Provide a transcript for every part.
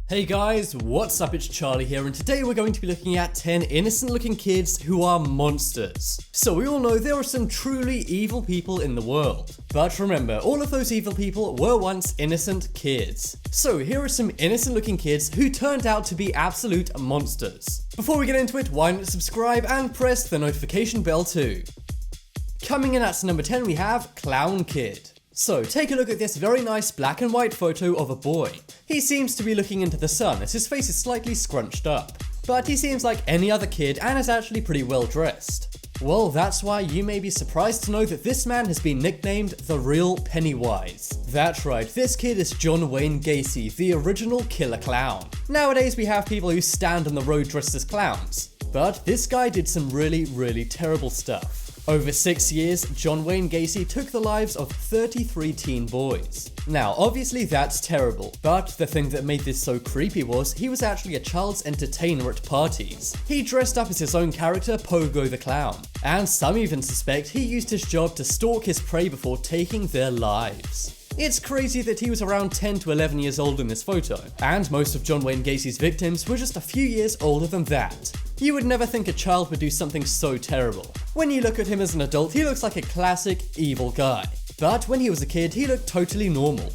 Hey guys, what's up? It's Charlie here, and today we're going to be looking at 10 innocent looking kids who are monsters. So we all know there are some truly evil people in the world. But remember, all of those evil people were once innocent kids. So here are some innocent looking kids who turned out to be absolute monsters. Before we get into it, why not subscribe and press the notification bell too. Coming in at number 10 we have Clown Kid. So take a look at this very nice black and white photo of a boy. He seems to be looking into the sun as his face is slightly scrunched up. But he seems like any other kid and is actually pretty well dressed. Well, that's why you may be surprised to know that this man has been nicknamed the real Pennywise. That's right, this kid is John Wayne Gacy, the original killer clown. Nowadays we have people who stand on the road dressed as clowns. But this guy did some really terrible stuff. Over 6 years, John Wayne Gacy took the lives of 33 teen boys. Now, obviously that's terrible, but the thing that made this so creepy was he was actually a child's entertainer at parties. He dressed up as his own character, Pogo the Clown, and some even suspect he used his job to stalk his prey before taking their lives. It's crazy that he was around 10 to 11 years old in this photo, and most of John Wayne Gacy's victims were just a few years older than that. You would never think a child would do something so terrible. When you look at him as an adult, he looks like a classic evil guy. But when he was a kid, he looked totally normal.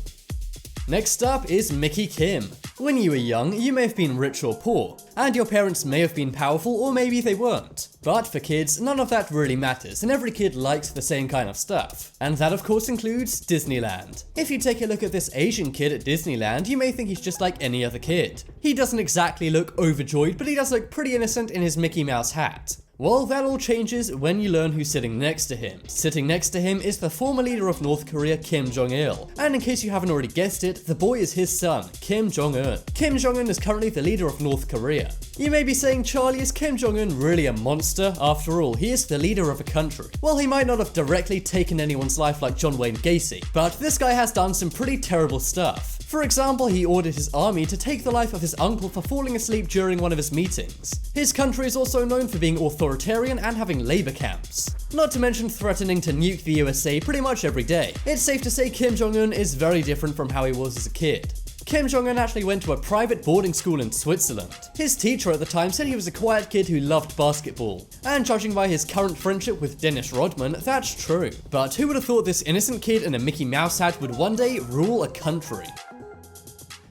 Next up is Mickey Kim. When you were young, you may have been rich or poor, and your parents may have been powerful or maybe they weren't. But for kids, none of that really matters, and every kid likes the same kind of stuff. And that of course includes Disneyland. If you take a look at this Asian kid at Disneyland, you may think he's just like any other kid. He doesn't exactly look overjoyed, but he does look pretty innocent in his Mickey Mouse hat. Well, that all changes when you learn who's sitting next to him. Sitting next to him is the former leader of North Korea, Kim Jong-il. And in case you haven't already guessed it, the boy is his son, Kim Jong-un. Kim Jong-un is currently the leader of North Korea. You may be saying, Charlie, is Kim Jong-un really a monster? After all, he is the leader of a country. Well, he might not have directly taken anyone's life like John Wayne Gacy, but this guy has done some pretty terrible stuff. For example, he ordered his army to take the life of his uncle for falling asleep during one of his meetings. His country is also known for being authoritarian and having labor camps. Not to mention threatening to nuke the USA pretty much every day. It's safe to say Kim Jong-un is very different from how he was as a kid. Kim Jong-un actually went to a private boarding school in Switzerland. His teacher at the time said he was a quiet kid who loved basketball. And judging by his current friendship with Dennis Rodman, that's true. But who would have thought this innocent kid in a Mickey Mouse hat would one day rule a country?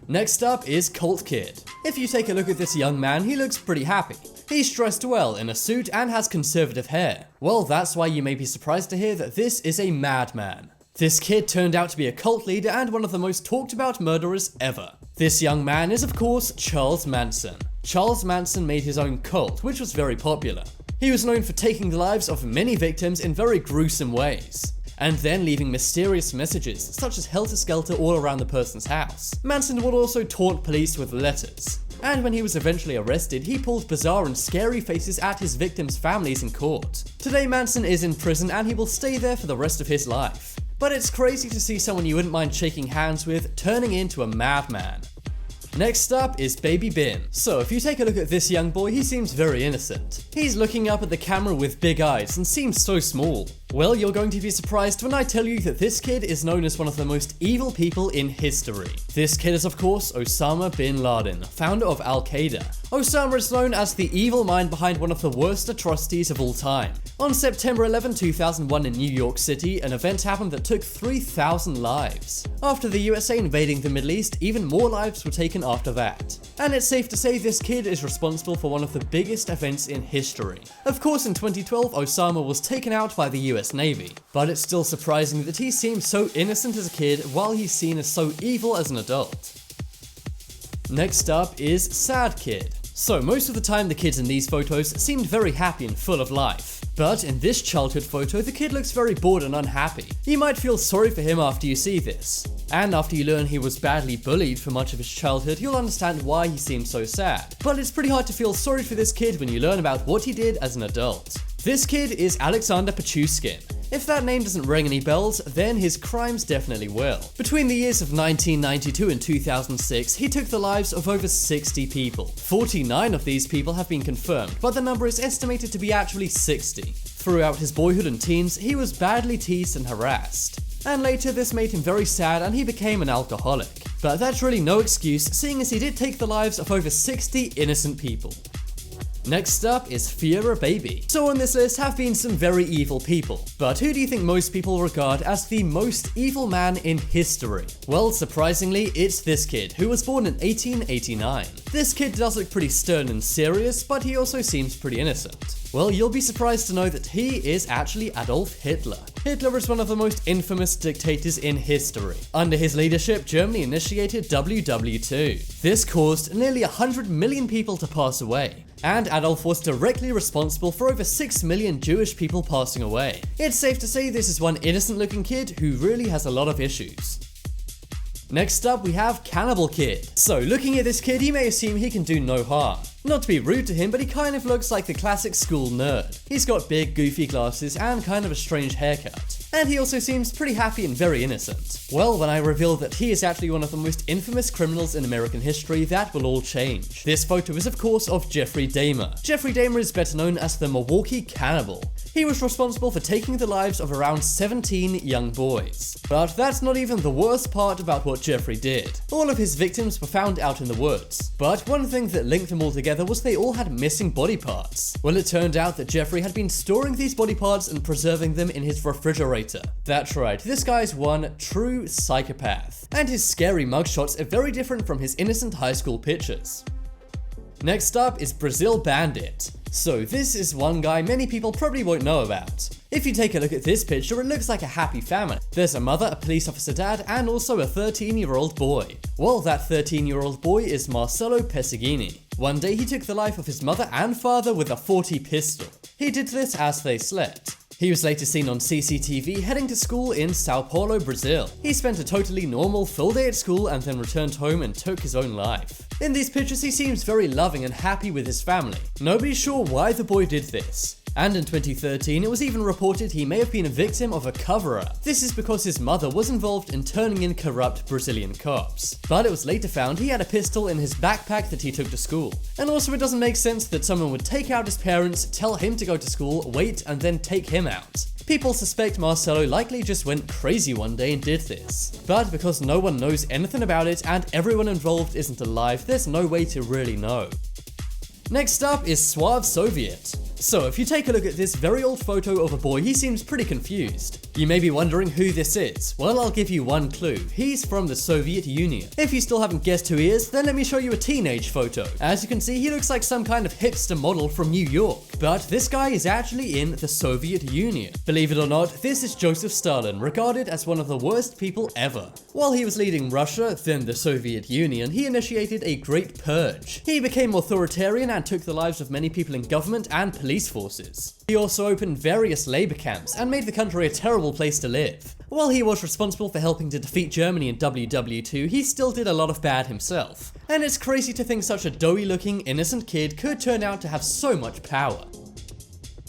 Next up is Cult Kid. If you take a look at this young man, he looks pretty happy. He's dressed well in a suit and has conservative hair. Well, that's why you may be surprised to hear that this is a madman. This kid turned out to be a cult leader and one of the most talked about murderers ever. This young man is of course Charles Manson. Charles Manson made his own cult, which was very popular. He was known for taking the lives of many victims in very gruesome ways, and then leaving mysterious messages, such as helter-skelter all around the person's house. Manson would also taunt police with letters. And when he was eventually arrested, he pulled bizarre and scary faces at his victims' families in court. Today Manson is in prison and he will stay there for the rest of his life. But it's crazy to see someone you wouldn't mind shaking hands with turning into a madman. Next up is Baby Bin. So if you take a look at this young boy, he seems very innocent. He's looking up at the camera with big eyes and seems so small. Well, you're going to be surprised when I tell you that this kid is known as one of the most evil people in history. This kid is of course Osama bin Laden, founder of Al-Qaeda. Osama is known as the evil mind behind one of the worst atrocities of all time. On September 11, 2001 in New York City, an event happened that took 3,000 lives. After the USA invading the Middle East, even more lives were taken after that. And it's safe to say this kid is responsible for one of the biggest events in history. Of course, in 2012, Osama was taken out by the US Navy, but it's still surprising that he seems so innocent as a kid while he's seen as so evil as an adult. Next up is Sad Kid. So most of the time the kids in these photos seemed very happy and full of life. But in this childhood photo, the kid looks very bored and unhappy. You might feel sorry for him after you see this. And after you learn he was badly bullied for much of his childhood, you'll understand why he seemed so sad. But it's pretty hard to feel sorry for this kid when you learn about what he did as an adult. This kid is Alexander Pichushkin. If that name doesn't ring any bells, then his crimes definitely will. Between the years of 1992 and 2006, he took the lives of over 60 people. 49 of these people have been confirmed, but the number is estimated to be actually 60. Throughout his boyhood and teens, he was badly teased and harassed. And later this made him very sad and he became an alcoholic. But that's really no excuse, seeing as he did take the lives of over 60 innocent people. Next up is Fear a Baby. So on this list have been some very evil people, but who do you think most people regard as the most evil man in history? Well, surprisingly, it's this kid, who was born in 1889. This kid does look pretty stern and serious, but he also seems pretty innocent. Well, you'll be surprised to know that he is actually Adolf Hitler. Hitler is one of the most infamous dictators in history. Under his leadership, Germany initiated WW2. This caused nearly 100 million people to pass away, and Adolf was directly responsible for over 6 million Jewish people passing away. It's safe to say this is one innocent looking kid who really has a lot of issues. Next up, we have Cannibal Kid. So looking at this kid, you may assume he can do no harm. Not to be rude to him, but he kind of looks like the classic school nerd. He's got big goofy glasses and kind of a strange haircut. And he also seems pretty happy and very innocent. Well, when I reveal that he is actually one of the most infamous criminals in American history, that will all change. This photo is of course of Jeffrey Dahmer. Jeffrey Dahmer is better known as the Milwaukee Cannibal. He was responsible for taking the lives of around 17 young boys. But that's not even the worst part about what Jeffrey did. All of his victims were found out in the woods, but one thing that linked them all together was they all had missing body parts. Well, it turned out that Jeffrey had been storing these body parts and preserving them in his refrigerator. That's right, this guy's one true psychopath. And his scary mugshots are very different from his innocent high school pictures. Next up is Brazil Bandit. So this is one guy many people probably won't know about. If you take a look at this picture, it looks like a happy family. There's a mother, a police officer dad, and also a 13-year-old boy. Well, that 13-year-old boy is Marcello Pessigini. One day he took the life of his mother and father with a .40 pistol. He did this as they slept. He was later seen on CCTV heading to school in Sao Paulo, Brazil. He spent a totally normal full day at school and then returned home and took his own life. In these pictures, he seems very loving and happy with his family. Nobody's sure why the boy did this. And in 2013, it was even reported he may have been a victim of a cover-up. This is because his mother was involved in turning in corrupt Brazilian cops. But it was later found he had a pistol in his backpack that he took to school. And also it doesn't make sense that someone would take out his parents, tell him to go to school, wait, and then take him out. People suspect Marcello likely just went crazy one day and did this. But because no one knows anything about it and everyone involved isn't alive, there's no way to really know. Next up is Suave Soviet. So if you take a look at this very old photo of a boy, he seems pretty confused. You may be wondering who this is. Well, I'll give you one clue. He's from the Soviet Union. If you still haven't guessed who he is, then let me show you a teenage photo. As you can see, he looks like some kind of hipster model from New York. But this guy is actually in the Soviet Union. Believe it or not, this is Joseph Stalin, regarded as one of the worst people ever. While he was leading Russia, then the Soviet Union, he initiated a great purge. He became authoritarian and took the lives of many people in government and police forces. He also opened various labor camps and made the country a terrible place to live. While he was responsible for helping to defeat Germany in WW2, he still did a lot of bad himself. And it's crazy to think such a doughy looking innocent kid could turn out to have so much power.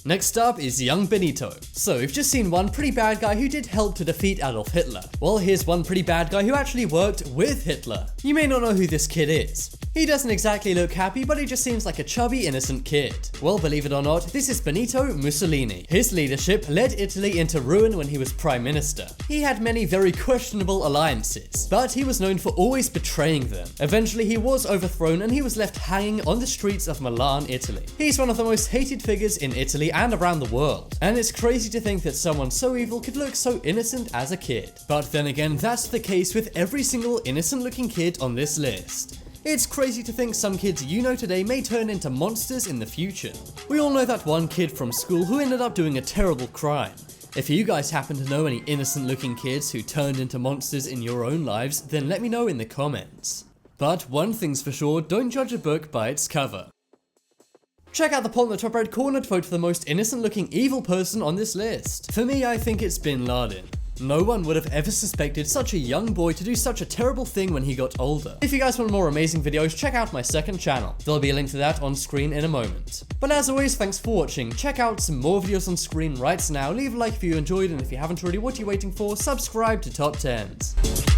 Next up is young Benito. So we've just seen one pretty bad guy who did help to defeat Adolf Hitler. Well, here's one pretty bad guy who actually worked with Hitler. You may not know who this kid is. He doesn't exactly look happy, but he just seems like a chubby, innocent kid. Well, believe it or not, this is Benito Mussolini. His leadership led Italy into ruin when he was prime minister. He had many very questionable alliances, but he was known for always betraying them. Eventually, he was overthrown and he was left hanging on the streets of Milan, Italy. He's one of the most hated figures in Italy and around the world. And it's crazy to think that someone so evil could look so innocent as a kid. But then again, that's the case with every single innocent looking kid on this list. It's crazy to think some kids you know today may turn into monsters in the future. We all know that one kid from school who ended up doing a terrible crime. If you guys happen to know any innocent looking kids who turned into monsters in your own lives, then let me know in the comments. But one thing's for sure, don't judge a book by its cover. Check out the poll in the top right corner to vote for the most innocent looking evil person on this list. For me, I think it's Bin Laden. No one would have ever suspected such a young boy to do such a terrible thing when he got older. If you guys want more amazing videos, check out my second channel. There'll be a link to that on screen in a moment. But as always, thanks for watching. Check out some more videos on screen right now. Leave a like if you enjoyed, and if you haven't already, what are you waiting for? Subscribe to Top 10s.